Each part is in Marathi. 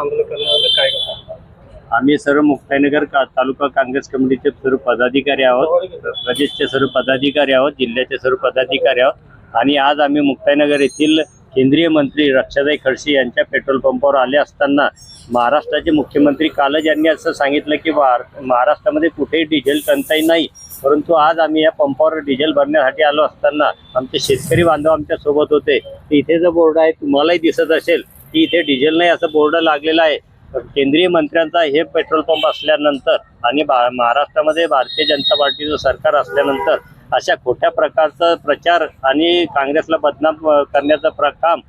आंदोलन करण्याचं काय करतात? आम्ही सर्व मुक्ताईनगर तालुका काँग्रेस कमिटीचे सर्व पदाधिकारी आहोत, प्रदेशचे सर्व पदाधिकारी आहोत, जिल्ह्याचे सर्व पदाधिकारी आहोत आणि आज आम्ही मुक्ताईनगर येथील केंद्रीय मंत्री रक्षाताई खडसे यांच्या पेट्रोल पंपावर आले असताना महाराष्ट्राचे मुख्यमंत्री कालच यांनी असं सांगितलं की महाराष्ट्रामध्ये कुठेही डिझेल टंचाई नाही, परंतु आज आम्ही या पंपावर डिझेल भरण्यासाठी आलो असताना आमचे शेतकरी बांधव आमच्या सोबत होते. इथे जो बोर्ड आहे तुम्हालाही दिसत असेल की इथे डिझेल नाही असं बोर्ड लागलेला आहे. केंद्रीय मंत्र्यांचा हे पेट्रोल पंप असल्यानंतर आणि महाराष्ट्रामध्ये भारतीय जनता पार्टीचं सरकार असल्यानंतर अशा खोट्या प्रकारचा प्रचार आणि काँग्रेसला बदनाम करण्याचं काम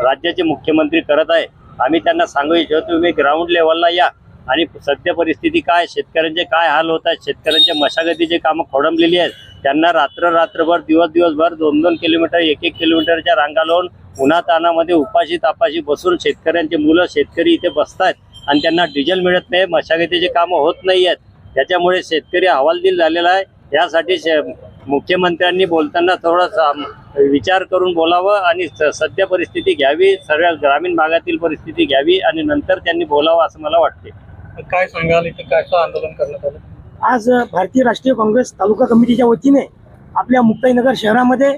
राज्याचे मुख्यमंत्री करत आहे. आम्ही त्यांना सांगू इच्छितो तुम्ही ग्राउंड लेवलला या आणि सध्या परिस्थिती काय, शेतकऱ्यांचे काय हाल होत आहेत, शेतकऱ्यांच्या मशागतीचे कामं खोडंबलेली आहेत. त्यांना रात्रभर दिवसभर 2-2 किलोमीटर 1-1 किलोमीटरच्या रांगा लावून उन्हातानामध्ये उपाशी तापाशी बसून शेतकऱ्यांचे मुलं शेतकरी इथे बसतात आणि त्यांना डिझेल मिळत नाही, मशागतीचे कामं होत नाही आहेत. त्याच्यामुळे शेतकरी हवालदिल झालेला आहे. यासाठी मुख्यमंत्र्यांनी बोलताना थोडासा विचार करून बोलावं आणि सध्या परिस्थिती घ्यावी, सर्व ग्रामीण भागातील परिस्थिती घ्यावी आणि नंतर त्यांनी बोलावं असं मला वाटते. काय सांगाल, इथे काय आंदोलन करण्यात आलं? आज भारतीय राष्ट्रीय काँग्रेस तालुका कमिटीच्या वतीने आपल्या मुक्ताईनगर शहरामध्ये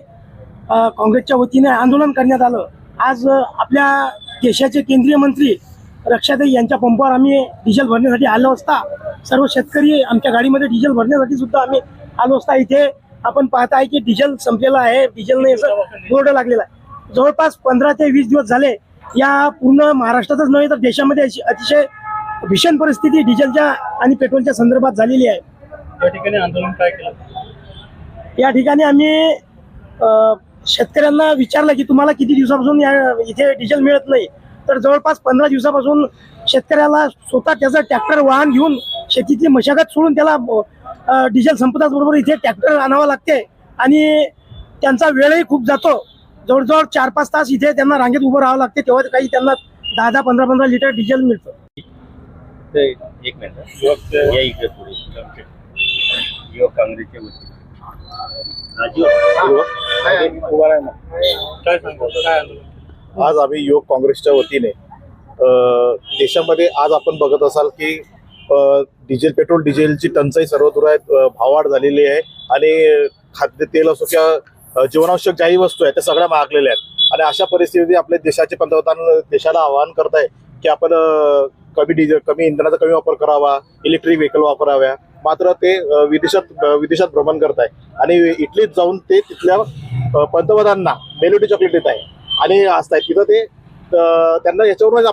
काँग्रेसच्या वतीने आंदोलन करण्यात आलं. आज आपल्या देशाचे केंद्रीय मंत्री रक्षाताई यांच्या पंपावर आम्ही डिझेल भरण्यासाठी आलो असता सर्व शेतकरी आमच्या गाडीमध्ये डिझेल भरण्यासाठी सुद्धा आम्ही आलो असता इथे आपण पाहताय की डिझेल संपलेला आहे, डिझेल नाही असं बोर्ड लागलेला आहे. जवळपास 15 ते 20 दिवस झाले या पूर्ण महाराष्ट्रातच नव्हे तर देशामध्ये अतिशय भीषण परिस्थिती डिझेलच्या आणि पेट्रोलच्या संदर्भात झालेली आहे. या ठिकाणी आंदोलन काय केलं? या ठिकाणी आम्ही शेतकऱ्यांना विचारलं की तुम्हाला किती दिवसापासून इथे डिझेल मिळत नाही, तर जवळपास 15 दिवसापासून शेतकऱ्याला स्वतः त्याचं ट्रॅक्टर वाहन घेऊन शेतीची मशागत सोडून त्याला डिझेल संपताच बरोबर इथे ट्रॅक्टर आणावं लागते आणि त्यांचा वेळही खूप जातो. जवळजवळ 4-5 तास इथे त्यांना रांगेत उभं राहावं लागते, तेव्हा काही त्यांना 10-10, 15-15 लिटर डिझेल मिळतं. एक मिनिट या इकडे पुढे युवक काँग्रेसच्या वतीने काय सांगाल, काय आंदोलन? आज आम्ही युवक काँग्रेसच्या वतीने देशामध्ये आज आपण बघत असाल की पेट्रोल डिझेलची टंचाई सर्वत्र आहे, भाववाढ झालेली आहे आणि खाद्यतेल असो किंवा जीवनावश्यक ज्याही वस्तू आहेत त्या सगळ्या महागलेल्या आहेत. आणि अशा परिस्थितीमध्ये आपले देशाचे पंतप्रधान देशाला आवाहन करत आहे की आपण कमी इंधनाचा कमी वापर करावा, इलेक्ट्रिक व्हेकल वापराव्या. मात्र ते विदेशात भ्रमण करत आहे आणि इटलीत जाऊन ते तिथल्या पंतप्रधानांना मेलोडी चॉकलेट देत आहे आणि असत आहे तिथं ते त्यांना याच्यावरून